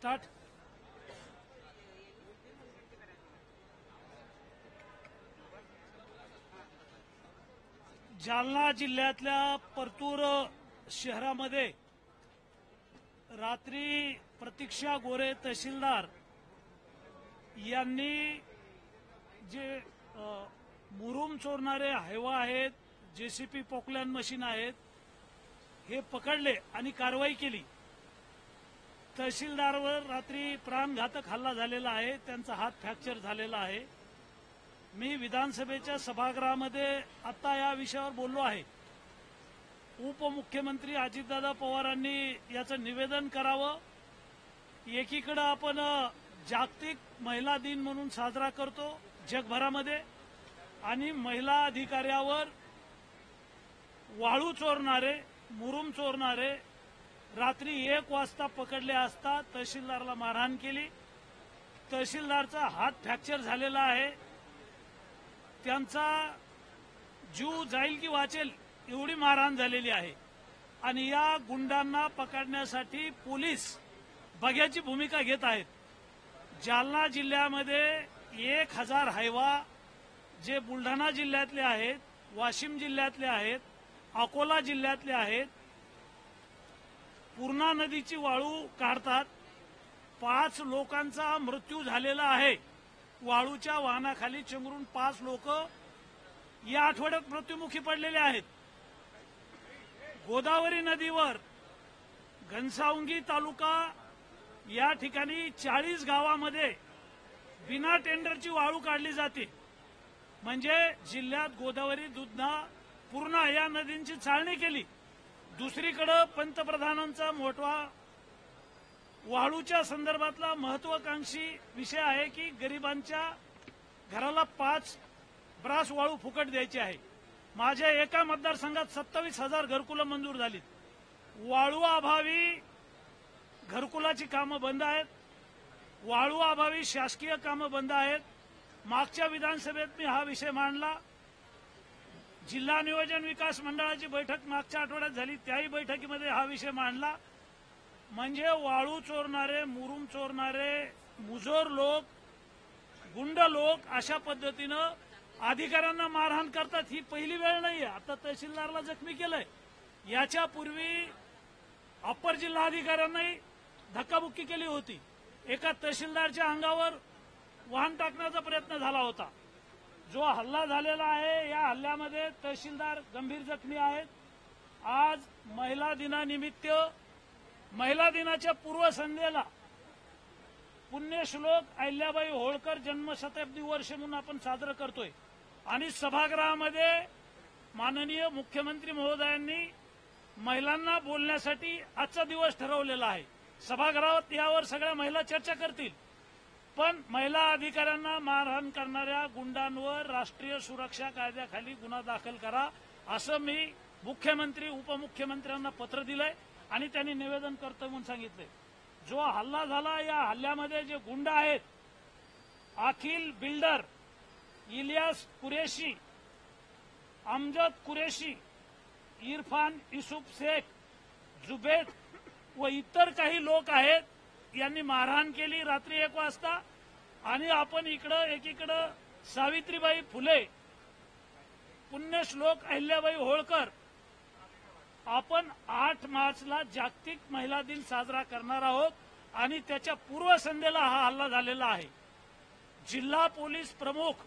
Start. Jalna जिल्ह्यातल्या परतूर शहरामध्ये रात्री प्रतीक्षा गोरे तहसीलदार यांनी जे मुरुम चोरणारे हायवा आहेत, जेसीपी पोकलॅन मशीन आहेत, हे पकडले आणि कारवाई केली. तहसीलदारवर रात्री प्राणघातक हल्ला झालेला आहे, त्यांचा हात फ्रॅक्चर झालेला आहे. मी विधानसभेच्या सभागृहामध्ये आता या विषयावर बोललो आहे. उपमुख्यमंत्री अजितदादा पवारांनी याचं निवेदन करावं. एकीकडे आपण जागतिक महिला दिन म्हणून साजरा करतो जगभरामध्ये, आणि महिला अधिकाऱ्यावर वाळू चोरणारे, मुरुम चोरणारे रात्री 1 वाजता पकडले असता तहसीलदारला मारहाण केली. तहसीलदारचा हात फ्रॅक्चर झालेला आहे. त्यांचा जीव जाईल की वाचेल एवढी मारहाण झालेली आहे. आणि या गुंडांना पकडण्यासाठी पोलीस बघ्याची भूमिका घेत आहेत. जालना जिल्ह्यामध्ये 1000 हायवा जे बुलढाणा जिल्ह्यातले आहेत, वाशिम जिल्ह्यातले आहेत, अकोला जिल्ह्यातले आहेत, पूर्णा नदीची वाळू काढतात. 5 लोकांचा मृत्यू झालेला आहे. वाळूच्या वाहनाखाली चेंगरून 5 लोक या आठवड्यात मृत्युमुखी पडलेले आहेत. गोदावरी नदीवर घनसावंगी तालुका या ठिकाणी 40 गावामध्ये बिना टेंडरची वाळू काढली जाते. म्हणजे जिल्ह्यात गोदावरी, दुधना, पूर्णा या नदींची चाळणी केली. दुसरीकडे पंतप्रधानांचा मोठा वाळूच्या संदर्भातला महत्वाकांक्षी विषय आहे की गरिबांच्या घराला 5 ब्रास वाळू फुकट द्यायची आहे. माझ्या एका मतदारसंघात 27,000 घरकुलं मंजूर झालीत. वाळू अभावी घरकुलाची कामं बंद आहेत. वाळू अभावी शासकीय कामं बंद आहेत. मागच्या विधानसभेत मी हा विषय मांडला. जिल्हा नियोजन विकास मंडळाची बैठक मागच्या आठवड्यात झाली, त्याही बैठकीमध्ये हा विषय मांडला. म्हणजे वाळू चोरणारे, मुरुम चोरणारे, मुजोर लोक, गुंड लोक अशा पद्धतीनं अधिकाऱ्यांना मारहाण करतात. ही पहिली वेळ नाहीये. आता तहसीलदारला जखमी केलंय. याच्यापूर्वी अप्पर जिल्हाधिकाऱ्यांनाही धक्काबुक्की केली होती. एका तहसीलदारच्या अंगावर वाहन टाकण्याचा प्रयत्न झाला होता. जो हल्ला झालेला आहे, या हल्ल्यामध्ये तहसीलदार गंभीर जखमी आहेत. आज महिला दिनानिमित्त, महिला दिनाच्या पूर्वसंध्येला पुण्यश्लोक अहिल्याबाई होळकर जन्मशताब्दी वर्ष म्हणून आपण साजरं करतोय. आणि सभागृहामध्ये माननीय मुख्यमंत्री महोदयांनी महिलांना बोलण्यासाठी आजचा दिवस ठरवलेला आहे. सभागृहात यावर सगळ्या महिला चर्चा करतील. पण महिला अधिकाऱ्यांना मारहाण करणाऱ्या गुंडांवर राष्ट्रीय सुरक्षा कायद्याखाली गुन्हा दाखल करा, असं मी मुख्यमंत्री, उपमुख्यमंत्र्यांना पत्र दिलंय आणि त्यांनी निवेदन करतो म्हणून सांगितलंय. जो हल्ला झाला, या हल्ल्यामध्ये जे गुंड आहेत, अखिल बिल्डर, इलियास कुरेशी, अमजद कुरेशी, इरफान युसुफ शेख, जुबेद व इतर काही लोक आहेत, यांनी मारहाण केली रात्री 1 वाजता. आणि आपण एकीकडं सावित्रीबाई फुले, पुण्यश्लोक अहिल्याबाई होळकर, आपण 8 मार्चला जागतिक महिला दिन साजरा करणार आहोत. आणि त्याच्या पूर्वसंध्येला हा हल्ला झालेला आहे. जिल्हा पोलीस प्रमुख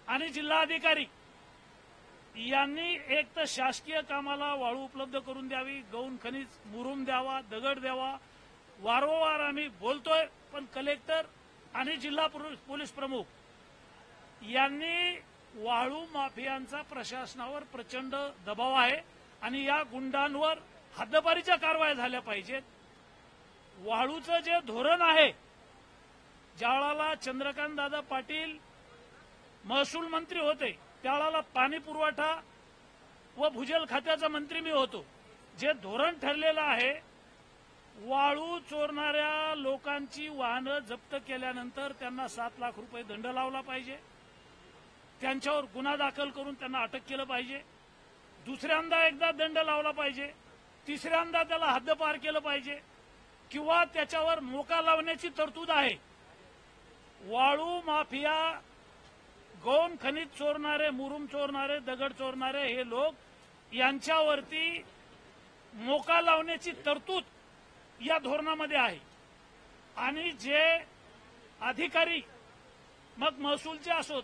आणि जिल्हाधिकारी यांनी एक तर शासकीय कामाला वाळू उपलब्ध करून द्यावी, गौण खनिज, मुरुम द्यावा, दगड द्यावा. वारंवार आम्ही बोलतोय, पण कलेक्टर आणि जिल्हा पोलीस प्रमुख यांनी वाळू माफियांचा प्रशासनावर प्रचंड दबाव आहे आणि या गुंडांवर हद्दपारीच्या कारवाया झाल्या पाहिजेत. वाळूचं जे धोरण आहे, ज्यावेळेला चंद्रकांत दादा पाटील महसूल मंत्री होते, त्यावेळेला पाणी पुरवठा व भूजल खात्याचा मंत्री मी होतो. जे धोरण ठरलेलं आहे, वाळू चोरणाऱ्या लोकांची वाहनं जप्त केल्यानंतर त्यांना 7 लाख रुपये दंड लावला पाहिजे. त्यांच्यावर गुन्हा दाखल करून त्यांना अटक केलं पाहिजे. दुसऱ्यांदा एकदा दंड लावला पाहिजे. तिसऱ्यांदा त्याला हद्दपार केलं पाहिजे. किंवा त्याच्यावर मोका लावण्याची तरतूद आहे. वाळू माफिया, गौण खनिज चोरणारे, मुरुम चोरणारे, दगड चोरणारे हे लोक यांच्यावरती मोका लावण्याची तरतूद या धोरणामध्ये आहे. आणि जे अधिकारी मग महसूलचे असोत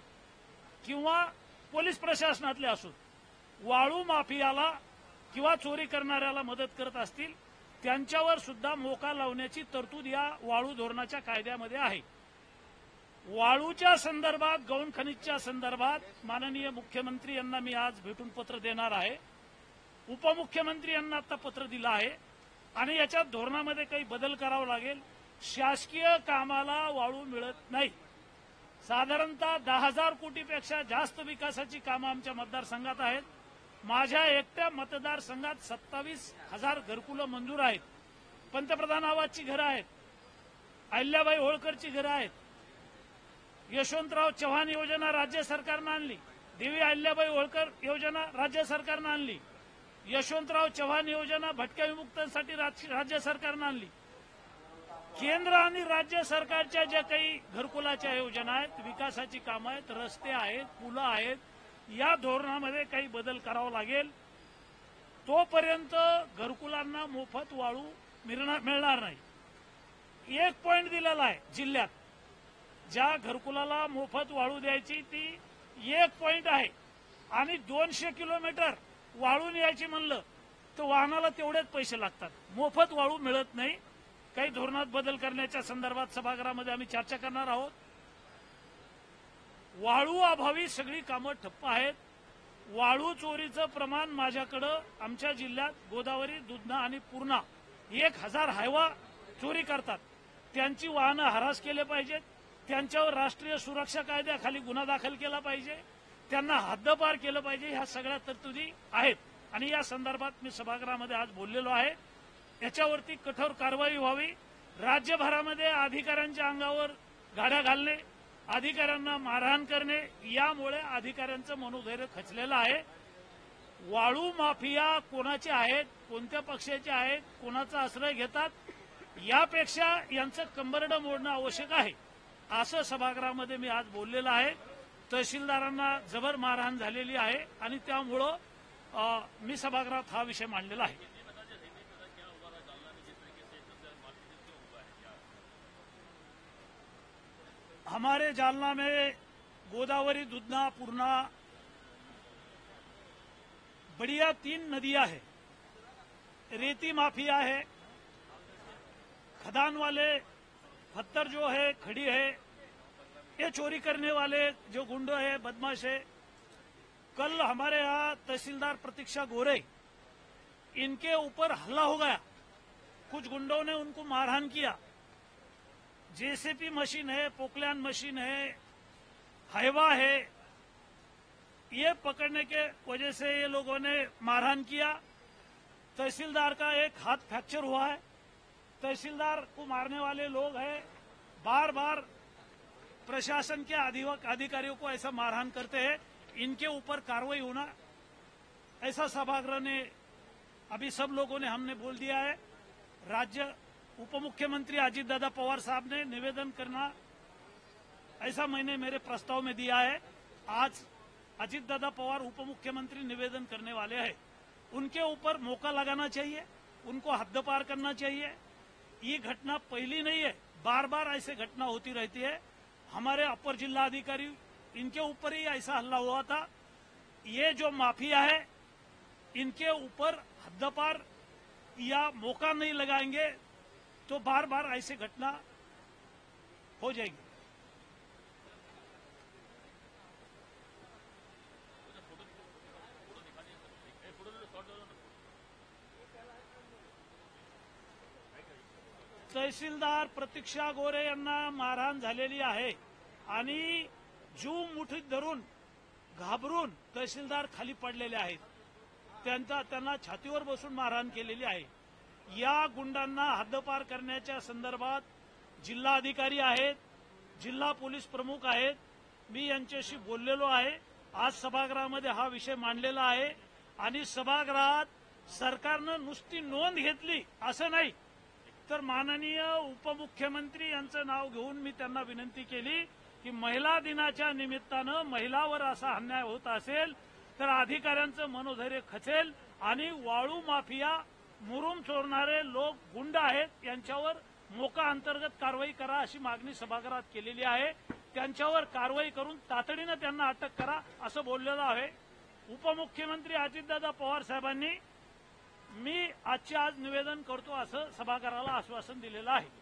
किंवा पोलीस प्रशासनातले असोत, वाळू माफियाला किंवा चोरी करणाऱ्याला मदत करत असतील त्यांच्यावर सुद्धा मोका लावण्याची तरतूद या वाळू धोरणाच्या कायद्यामध्ये आहे. वाळूच्या संदर्भात, गौण खनिजच्या संदर्भात माननीय मुख्यमंत्री यांना मी आज भेटून पत्र देणार आहे. उपमुख्यमंत्री यांना आता पत्र दिलं आहे आणि याच्यात धोरणामध्ये काही बदल करावा लागेल. शासकीय कामाला वाळू मिळत नाही. साधारणतः 10,000 कोटीपेक्षा जास्त विकासाची कामं आमच्या मतदारसंघात आहेत. माझ्या एकट्या मतदारसंघात 27,000 घरकुलं मंजूर आहेत. पंतप्रधान आवासची घरं आहेत, अहिल्याबाई होळकरची घरं आहेत, यशवंतराव चव्हाण योजना राज्य सरकारनं आणली, देवी अहिल्याबाई होळकर योजना राज्य सरकारनं आणली, यशवंतराव चव्हाण योजना भटक्या विमुक्तांसाठी राज्य सरकारनं आणली. केंद्र आणि राज्य सरकारच्या ज्या काही घरकुलाच्या योजना आहेत, विकासाची कामं आहेत, रस्ते आहेत, पुलं आहेत, या धोरणामध्ये काही बदल करावा लागेल. तोपर्यंत घरकुलांना मोफत वाळू मिळणार नाही. एक पॉईंट दिलेला आहे जिल्ह्यात, ज्या घरकुलाला मोफत वाळू द्यायची ती एक पॉईंट आहे आणि 200 किलोमीटर वाळून यायची म्हणलं तर वाहनाला तेवढेच पैसे लागतात. मोफत वाळू मिळत नाही. काही धोरणात बदल करण्याच्या संदर्भात सभागृहामध्ये आम्ही चर्चा करणार आहोत. वाळू अभावी सगळी कामं ठप्प आहेत. वाळू चोरीचं प्रमाण माझ्याकडं आमच्या जिल्ह्यात गोदावरी, दुधना आणि पूर्णा 1,000 हायवा चोरी करतात. त्यांची वाहनं हरास केले पाहिजेत. त्यांच्यावर राष्ट्रीय सुरक्षा कायद्याखाली गुन्हा दाखल केला पाहिजे. त्यांना हद्दपार केलं पाहिजे. ह्या सगळ्या तरतुदी आहेत आणि या संदर्भात मी सभागृहामध्ये आज बोललेलो आहे. याच्यावरती कठोर कारवाई व्हावी. राज्यभरामध्ये अधिकाऱ्यांच्या अंगावर गाड्या घालणे, अधिकाऱ्यांना मारहाण करणे, यामुळे अधिकाऱ्यांचं मनोधैर्य खचलेलं आहे. वाळू माफिया कोणाचे आहेत, कोणत्या पक्षाचे आहेत, कोणाचा आश्रय घेतात, यापेक्षा यांचं कंबरडं मोडणं आवश्यक आहे, असं सभागृहामध्ये मी आज बोललेलं आहे. तहसीलदारांना जबर मारहाण झालेली आहे आणि त्यामुळं मी सभागृहात हा विषय मांडलेला आहे. हमारे जालना में गोदावरी, दुधना, पूर्णा बढ़िया 3 नदियां हैं. रेती माफिया है, खदान वाले पत्थर जो है, खड़ी है, ये चोरी करने वाले जो गुंडे हैं, बदमाश है. कल हमारे यहाँ तहसीलदार प्रतीक्षा गोरे, इनके ऊपर हमला हो गया. कुछ गुंडों ने उनको मारहाण किया. जेसीपी मशीन है, पोकलैन मशीन है, हाइवा है, ये पकड़ने के वजह से ये लोगों ने मारहाण किया. तहसीलदार का एक हाथ फ्रैक्चर हुआ है. तहसीलदार को मारने वाले लोग हैं, बार बार प्रशासन के अधिकारियों को ऐसा मारहाण करते हैं. इनके ऊपर कार्रवाई होना, ऐसा सभागृह ने अभी सब लोगों ने हमने बोल दिया है. राज्य उपमुख्यमंत्री अजीत दादा पवार साहब ने निवेदन करना, ऐसा मैंने मेरे प्रस्ताव में दिया है. आज अजीत दादा पवार उपमुख्यमंत्री निवेदन करने वाले हैं. उनके ऊपर मौका लगाना चाहिए, उनको हद्दपार करना चाहिए. ये घटना पहली नहीं है, बार बार ऐसे घटना होती रहती है. हमारे अपर जिला अधिकारी, इनके ऊपर ही ऐसा हल्ला हुआ था. ये जो माफिया है, इनके ऊपर हद्दपार या मौका नहीं लगाएंगे तो बार बार ऐसी घटना हो जाएगी. तहसीलदार प्रतीक्षा गोरे यांना मारहाण झालेली आहे आणि जीव मुठीत धरून घाबरून तहसीलदार खाली पडलेले आहेत. त्यांना छातीवर बसून मारहाण केलेली आहे. या गुंडांना हद्दपार करण्याच्या संदर्भात जिल्हा अधिकारी आहेत, जिल्हा पोलीस प्रमुख आहेत. मी यांच्याशी बोललेलो आहे. आज सभागृहामध्ये हा विषय मांडलेला आहे आणि सभागृहात सरकारनं नुसती नोंद घेतली असं नाही, तर माननीय उपमुख्यमंत्री यांचं नाव घेऊन मी त्यांना विनंती केली की महिला दिनाच्या निमित्तानं महिलावर असा अन्याय होत असेल तर अधिकाऱ्यांचं मनोधैर्य खचेल आणि वाळू माफिया, मुरुम चोरणारे लोक गुंड आहेत यांच्यावर मोका अंतर्गत कारवाई करा अशी मागणी सभागृहात केलेली आहे. त्यांच्यावर कारवाई करून तातडीनं त्यांना अटक करा असं बोललेलं आहे. उपमुख्यमंत्री अजितदादा पवार साहेबांनी मी आजच्या आज निवेदन करतो असं सभागृहाला आश्वासन दिलेलं आहे.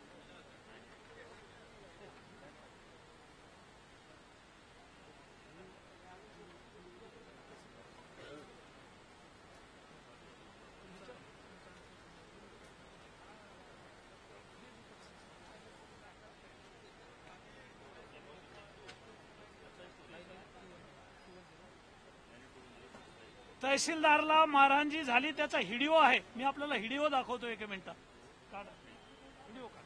तहसीलदारला मारहाण झाली त्याचा व्हिडिओ आहे. मी आपल्याला व्हिडिओ दाखवतो. एक मिनिट काढा व्हिडिओ काढा.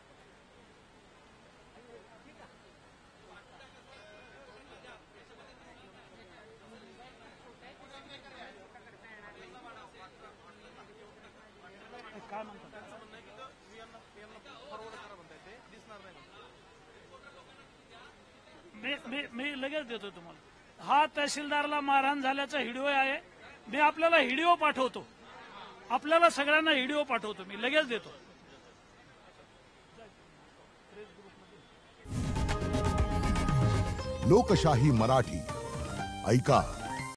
काय म्हणतात मी लगेच देतो तुम्हाला. हा तहसीलदारला मारहाण झाल्याचा व्हिडिओ आहे. मी आपल्याला व्हिडिओ पाठवतो. आपल्याला सगळ्यांना व्हिडिओ पाठवतो. मी लगेच देतो. लोकशाही मराठी ऐका.